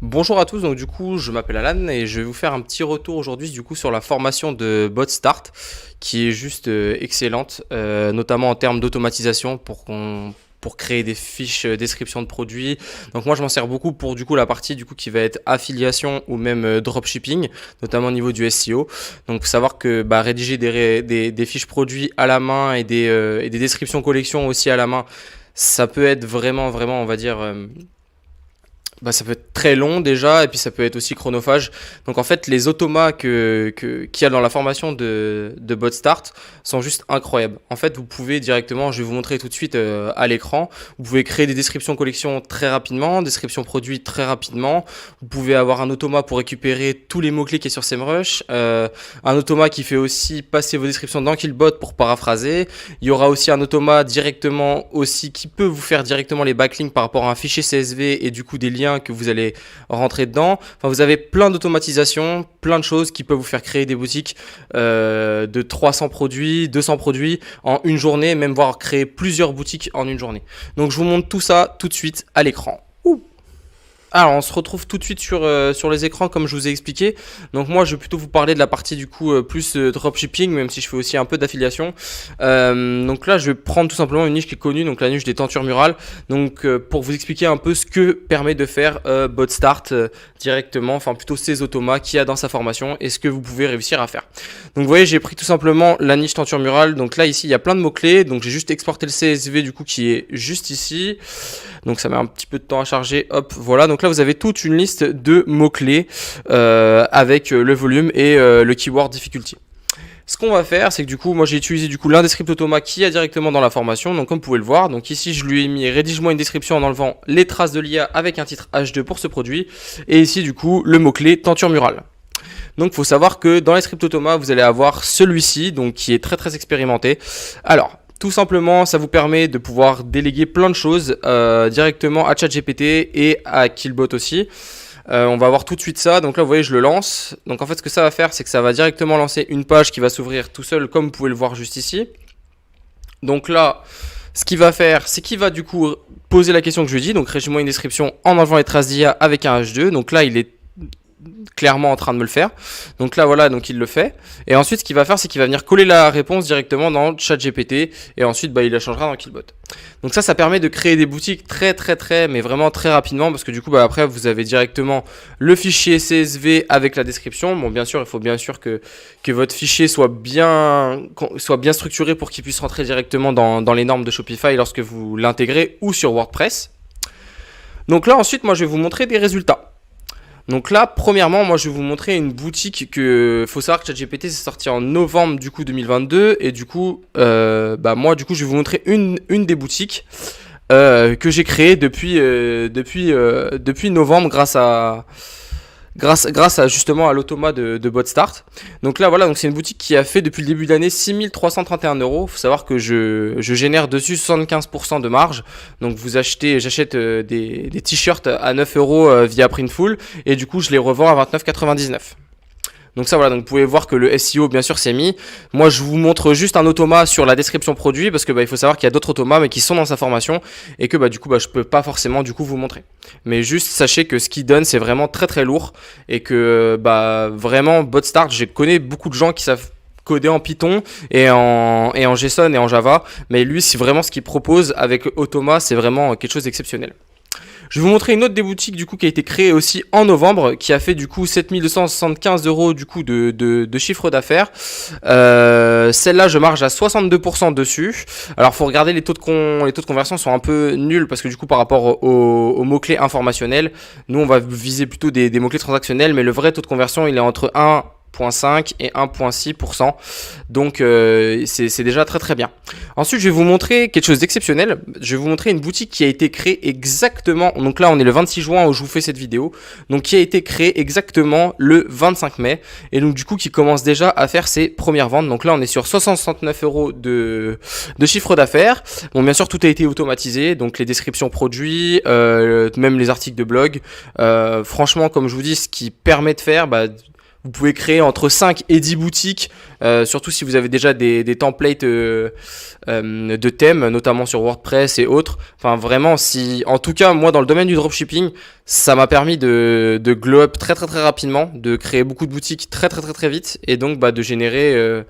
Bonjour à tous, donc du coup je m'appelle Alan et je vais vous faire un petit retour aujourd'hui du coup sur la formation de BotStart qui est juste excellente, notamment en termes d'automatisation pour créer des fiches description de produits. Donc moi je m'en sers beaucoup pour du coup la partie du coup qui va être affiliation ou même dropshipping, notamment au niveau du SEO. Donc faut savoir que rédiger des fiches produits à la main et des descriptions collections aussi à la main, ça peut être vraiment on va dire ça peut être très long déjà, et puis ça peut être aussi chronophage. Donc en fait, les automas qu'il y a dans la formation de BotStart sont juste incroyables. En fait, vous pouvez directement, je vais vous montrer tout de suite à l'écran, vous pouvez créer des descriptions collections très rapidement, descriptions produits très rapidement. Vous pouvez avoir un automa pour récupérer tous les mots-clés qui est sur SEMrush, un automa qui fait aussi passer vos descriptions dans Killbot pour paraphraser. Il y aura aussi un automa directement aussi qui peut vous faire directement les backlinks par rapport à un fichier CSV et du coup des liens que vous allez rentrer dedans. Enfin, vous avez plein d'automatisation, plein de choses qui peuvent vous faire créer des boutiques de 300 produits, 200 produits en une journée, même voire créer plusieurs boutiques en une journée. Donc je vous montre tout ça tout de suite à l'écran. Alors, on se retrouve tout de suite sur les écrans comme je vous ai expliqué. Donc moi, je vais plutôt vous parler de la partie du coup plus dropshipping, même si je fais aussi un peu d'affiliation. Donc là, je vais prendre tout simplement une niche qui est connue, donc la niche des tentures murales. Donc pour vous expliquer un peu ce que permet de faire BotStart directement, enfin plutôt ces automas qu'il y a dans sa formation et ce que vous pouvez réussir à faire. Donc vous voyez, j'ai pris tout simplement la niche tenture murale. Donc là, ici, il y a plein de mots-clés. Donc j'ai juste exporté le CSV du coup qui est juste ici. Donc ça met un petit peu de temps à charger. Hop, voilà. Donc là, vous avez toute une liste de mots-clés avec le volume et le keyword difficulty. Ce qu'on va faire, c'est que du coup, moi j'ai utilisé du coup l'un des scripts automa qui a directement dans la formation. Donc comme vous pouvez le voir, donc ici je lui ai mis rédige-moi une description en enlevant les traces de l'IA avec un titre H2 pour ce produit. Et ici du coup le mot-clé tenture murale. Donc il faut savoir que dans les scripts automa, vous allez avoir celui-ci, donc qui est très expérimenté. Alors, tout simplement, ça vous permet de pouvoir déléguer plein de choses directement à ChatGPT et à Killbot aussi. On va voir tout de suite ça. Donc là, vous voyez, je le lance. Donc en fait, ce que ça va faire, c'est que ça va directement lancer une page qui va s'ouvrir tout seul, comme vous pouvez le voir juste ici. Donc là, ce qu'il va faire, c'est qu'il va du coup poser la question que je lui dis. Donc rédige-moi une description en enlevant les traces d'IA avec un H2. Donc là, il est clairement en train de me le faire. Donc là voilà, donc il le fait. Et ensuite ce qu'il va faire, c'est qu'il va venir coller la réponse directement dans ChatGPT et ensuite il la changera dans Killbot. Donc ça permet de créer des boutiques mais vraiment très rapidement parce que du coup après vous avez directement le fichier CSV avec la description. Bon bien sûr, il faut bien sûr que votre fichier soit bien structuré pour qu'il puisse rentrer directement dans les normes de Shopify lorsque vous l'intégrez ou sur WordPress. Donc là ensuite moi je vais vous montrer des résultats. Donc là, premièrement, moi je vais vous montrer une boutique que faut savoir que ChatGPT c'est sorti en novembre du coup 2022 et du coup, moi du coup je vais vous montrer une des boutiques que j'ai créée depuis novembre grâce à justement à l'automa de BotStart. Donc là voilà, donc c'est une boutique qui a fait depuis le début de l'année 6331 €. Faut savoir que je génère dessus 75% de marge. Donc j'achète des t-shirts à 9 € via Printful et du coup je les revends à 29,99 €. Donc ça voilà, donc vous pouvez voir que le SEO bien sûr s'est mis. Moi je vous montre juste un automa sur la description produit parce que il faut savoir qu'il y a d'autres automas mais qui sont dans sa formation et que du coup je peux pas forcément du coup vous montrer. Mais juste sachez que ce qu'il donne c'est vraiment très lourd et que vraiment BotStart, je connais beaucoup de gens qui savent coder en Python et en JSON et en Java, mais lui c'est vraiment ce qu'il propose avec Automa, c'est vraiment quelque chose d'exceptionnel. Je vais vous montrer une autre des boutiques du coup qui a été créée aussi en novembre, qui a fait du coup 7275 € du coup de chiffre d'affaires. Celle-là, je marge à 62% dessus. Alors, faut regarder les taux de conversion sont un peu nuls parce que du coup par rapport aux mots-clés informationnels, nous on va viser plutôt des mots-clés transactionnels, mais le vrai taux de conversion il est entre 1,5 et 1,6%. Donc c'est déjà très bien. Ensuite je vais vous montrer quelque chose d'exceptionnel. Je vais vous montrer une boutique qui a été créée exactement, donc là on est le 26 juin où je vous fais cette vidéo, donc qui a été créée exactement le 25 mai et donc du coup qui commence déjà à faire ses premières ventes. Donc là on est sur 69 € de chiffre d'affaires. Bon bien sûr tout a été automatisé, donc les descriptions produits, même les articles de blog. Franchement comme je vous dis, ce qui permet de faire Vous pouvez créer entre 5 et 10 boutiques, surtout si vous avez déjà des templates de thèmes, notamment sur WordPress et autres. Enfin, vraiment, si, en tout cas, moi, dans le domaine du dropshipping, ça m'a permis de glow up très très très rapidement, de créer beaucoup de boutiques très très très très vite, et donc bah, de générer,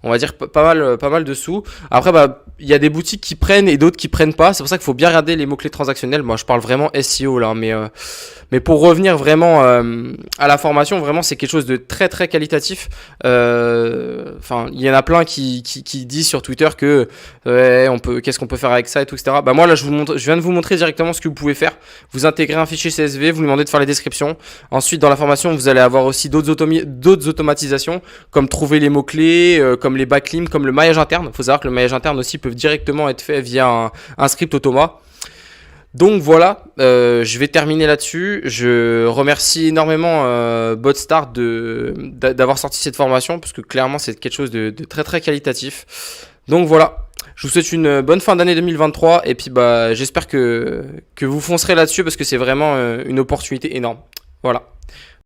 on va dire, pas mal de sous. Après, bah, il y a des boutiques qui prennent et d'autres qui prennent pas. C'est pour ça qu'il faut bien regarder les mots-clés transactionnels. Moi, je parle vraiment SEO là, mais pour revenir vraiment à la formation, vraiment, c'est quelque chose de très très qualitatif. Enfin, il y en a plein qui disent sur Twitter que ouais, qu'est-ce qu'on peut faire avec ça et tout, etc. Bah moi là, je viens de vous montrer directement ce que vous pouvez faire. Vous intégrez un fichier CSV, vous lui demandez de faire les descriptions. Ensuite, dans la formation, vous allez avoir aussi d'autres automatisations, comme trouver les mots-clés, comme les backlinks, comme le maillage interne. Il faut savoir que le maillage interne aussi peut directement être fait via un script automa. Donc voilà, je vais terminer là-dessus. Je remercie énormément BotStart d'avoir sorti cette formation, parce que clairement c'est quelque chose de très très qualitatif. Donc voilà, je vous souhaite une bonne fin d'année 2023, et puis bah, j'espère que vous foncerez là-dessus, parce que c'est vraiment une opportunité énorme. Voilà.